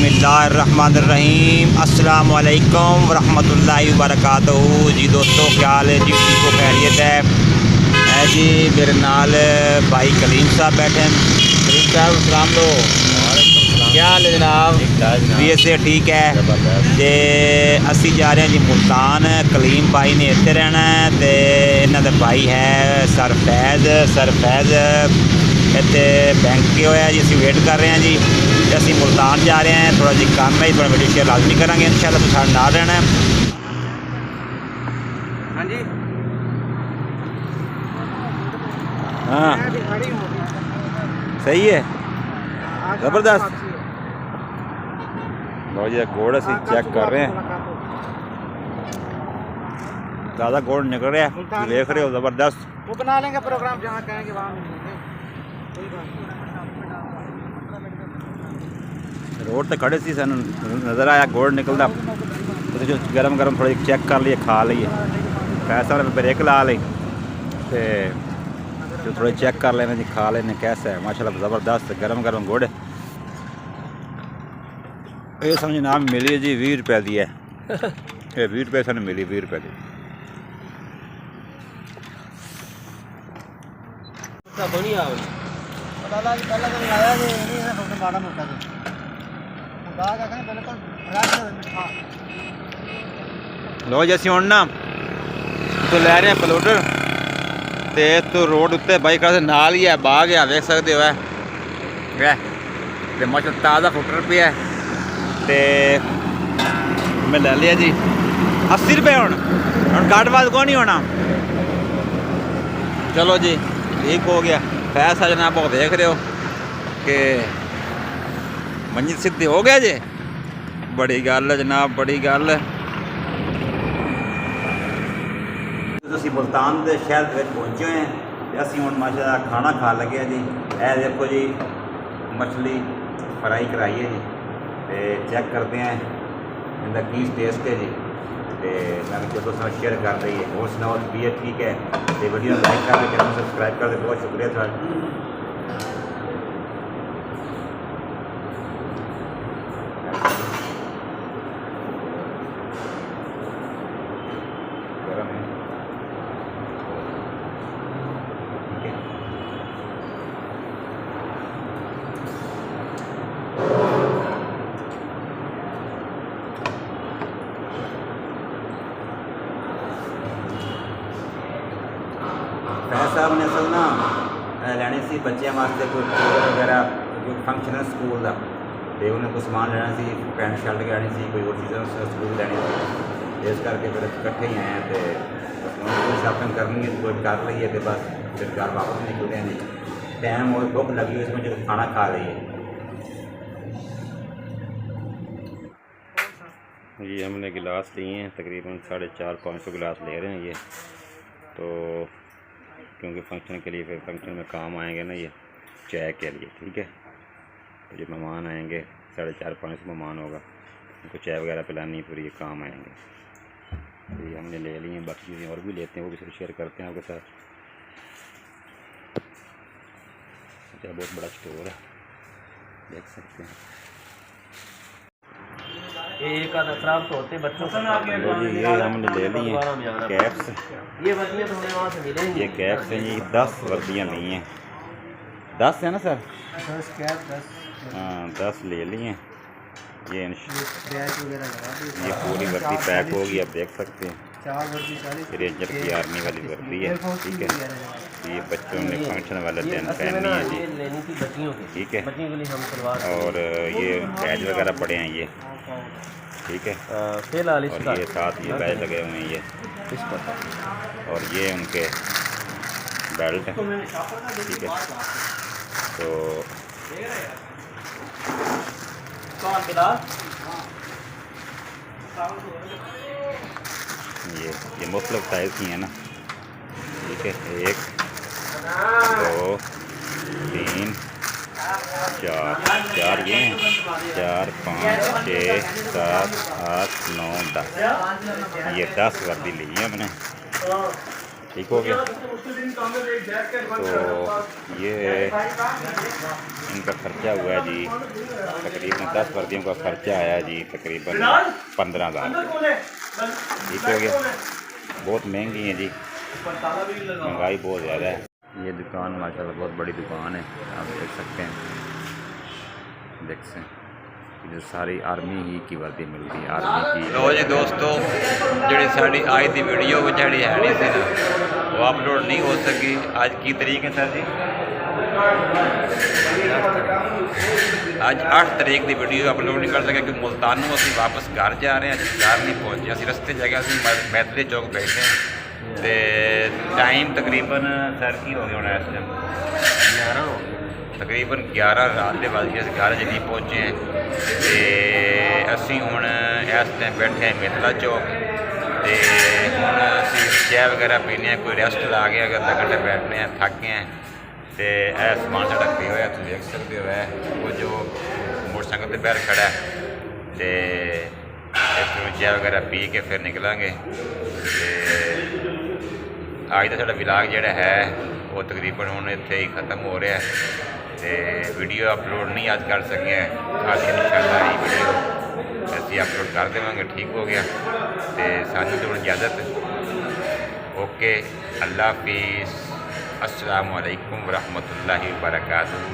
बिस्मिल्लाहिर्रहमानिर्रहीम अस्सलाम वालेकुम वरहमतुल्लाहि वबरकातुहू। जी दोस्तों, क्या हाल है जी? ठीक हो, खैरियत है जी। मेरे नाल भाई कलीम साहब बैठे हैं। कलीम साहब सलाम लो। क्या हाल है जनाब? भी ऐसे ठीक है ते असी जा रहे हैं जी मुल्तान। कलीम भाई ने इतने रहना है तो इन्हों का भाई है सरफैज़ इतने बैंक के होया जी। असी वेट कर रहे हैं जी। असी मुल्तान जा रहे हैं, थोड़ा जी काम है, थोड़ा वीडियो शेयर लाजमी करेंगे इंशाल्लाह। तो साढ़े नाल रहना है। हाँ जी, हाँ सही है, ज़बरदस्त। लो जी गोड़ असी चेक कर रहे हैं, ज़्यादा गोड़ निकल रहा है, देख रहे हो, ज़बरदस्त। वो बना लेंगे प्रोग्राम, जहाँ कहेंगे वहाँ मिलेंगे, कोई बात नहीं। रोड तो खड़े सी सन नज़र आया गोड़ निकलता, तो जो गरम गरम थोड़ी चेक कर लिए, खा लीए, पैसा ब्रेक ला ली तो थोड़े चेक कर लेना जी, खा लेने कैसा है। माशाल्लाह ज़बरदस्त गरम गरम गुड़। ये समझ नाम मिली है जी, 20 रुपए दी है। ये 20 रुपए सन मिली, 20 रुपए दी। लो जी हूँ ना तो लै रहे हैं पलोडर ते तो रोड उत्ते बाइक नाल ही है, बाग है, देख सकते हो है माशाल्लाह ताज़ा फुटर पे है। ते मैं ले लिया जी 80 रुपये। हूँ घट बद को नहीं होना। चलो जी ठीक हो गया। पैसा जनाब वो देख रहे हो कि मंजिल सीधी हो गया जी। बड़ी गल है जनाब, बड़ी गल है। ਅਸੀਂ मुल्तान के शहर के पहुँचे हुए हैं। असी हूँ माशाल्लाह खाना खा लगे हैं जी। यह देखो जी मछली फ्राई कराई है जी, तो चेक करते हैं इनका की टेस्ट है जी। तो मैं चलो साथ शेयर कर रही है। और सुनाओ भी है, ठीक है तो वीडियो लाइक कर दे, चैनल सब्सक्राइब कर दे। बहुत शुक्रिया थोड़ा। साहब ने असल ना लैने सी बच्चों वास्ते कोई प्रोग्राम वगैरह, कोई फंक्शन है स्कूल का, तो उन्हें कोई समान लेना सी, पैंट शर्ट लैनी सी, कोई और चीज़ें स्कूल लैनी सी। इस करके फिर इकट्ठे ही आए हैं, तो शॉपिंग करनी है, कोई कर ली है तो बस फिर घर वापस निकलते हैं जी। टाइम और भुख लगी हुई, इसमें जो खाना खा रही है ये हमने गिलास लिए हैं, तकरीबन 450-500 गिलास ले रहे हैं ये। तो क्योंकि फंक्शन के लिए, फिर फंक्शन में काम आएंगे ना ये चाय के लिए, ठीक है। तो जो मेहमान आएंगे 450-500 मेहमान होगा, उनको चाय वगैरह पिलानी, फिर ये काम आएंगे। तो ये हमने ले लिए हैं, बाकी चीज़ें और भी लेते हैं, वो भी शेयर करते हैं आपके साथ। अच्छा बहुत बड़ा स्टोर है, देख सकते हैं। एक आधा खराब तो होते बच्चों को। जी ये हमने ले ली हैं कैप्स। ये वर्दियाँ तो हमें वहाँ से मिलेंगी। ये कैप्स हैं जी, 10 वर्दियाँ ली हैं। 10 है ना सर? 10 कैप 10। हाँ 10 ले ली हैं। ये बैच वगैरह लगा दी। ये पूरी वर्दी पैक होगी, आप देख सकते हैं। 4 वर्दी 40 रेंजर की आर्मी वाली वर्दी है, ठीक है। ये बच्चों ने फंक्शन वाले दिन पहननी है जी, लेनी थी बच्चियों की, ठीक है। बच्चियों के लिए हम सलवार। और ये बैज वगैरह पड़े हैं ये, ठीक है। फिलहाल और ये साथ ये बैज लगे हुए हैं ये, और ये उनके बेल्ट है, ठीक है। तो ये मुख्तलिफ साइज़ की है ना, ठीक है। 1 2 3 4 ये हैं, 4 5 6 7 8 9 10। ये 10 वर्दी ली है हमने, ठीक हो गया। तो ये इनका खर्चा हुआ है जी, तकरीबन 10 वर्दियों का खर्चा आया जी तकरीबन 15,000। ठीक हो गया। बहुत महंगी है जी, महंगाई बहुत ज़्यादा है। ये दुकान माशाल्लाह बहुत बड़ी दुकान है, आप देख सकते हैं। देख सकते हैं इधर सारी आर्मी ही की वर्दी मिलती है, आर्मी की। लो जी दोस्तों, जी साड़ी आज की वीडियो जी है नहीं सी ना, वो अपलोड नहीं हो सकी। आज की तारीख है सर जी? आज 8 तारीख की वीडियो अपलोड नहीं कर सके क्योंकि मुल्तानों अभी वापस घर जा रहे हैं। अभी घर नहीं पहुँचे, अभी रस्ते जगह अभी मैत्री चौक बैठे हैं। तो टाइम तकरीबन सर की हो गया होना इस टाइम 11 हो, तकरीबन 11 रात के बज गए, अस घर जल्दी पहुँचे हैं। तो असी हूँ इस टाइम बैठे हैं मित्तला चौक। तो हूँ असी चाय वगैरह पीने, कोई रेस्ट ला गया, अगर घंटे बैठने हैं, थक गए हैं। तो यह समान साढ़ा पे हुआ तुम देख सकते हो, है वो जो मोटरसाइकिल के बाहर खड़ा है। तो इस चाय वगैरह पी के फिर निकलेंगे। आज का साढ़ा विलाग जोड़ा है वो तकरीबन हूँ इत्थे ही ख़त्म हो रहा है। तो वीडियो अपलोड नहीं आज कर सके, आज इंशाअल्लाह ये वीडियो असी अपलोड कर देवांगे। ठीक हो गया। तो सानू तो इजाज़त। ओके, अल्लाह हाफिज़, अस्सलामु अलैकुम वरहमतुल्लाहि वबरकातुहू।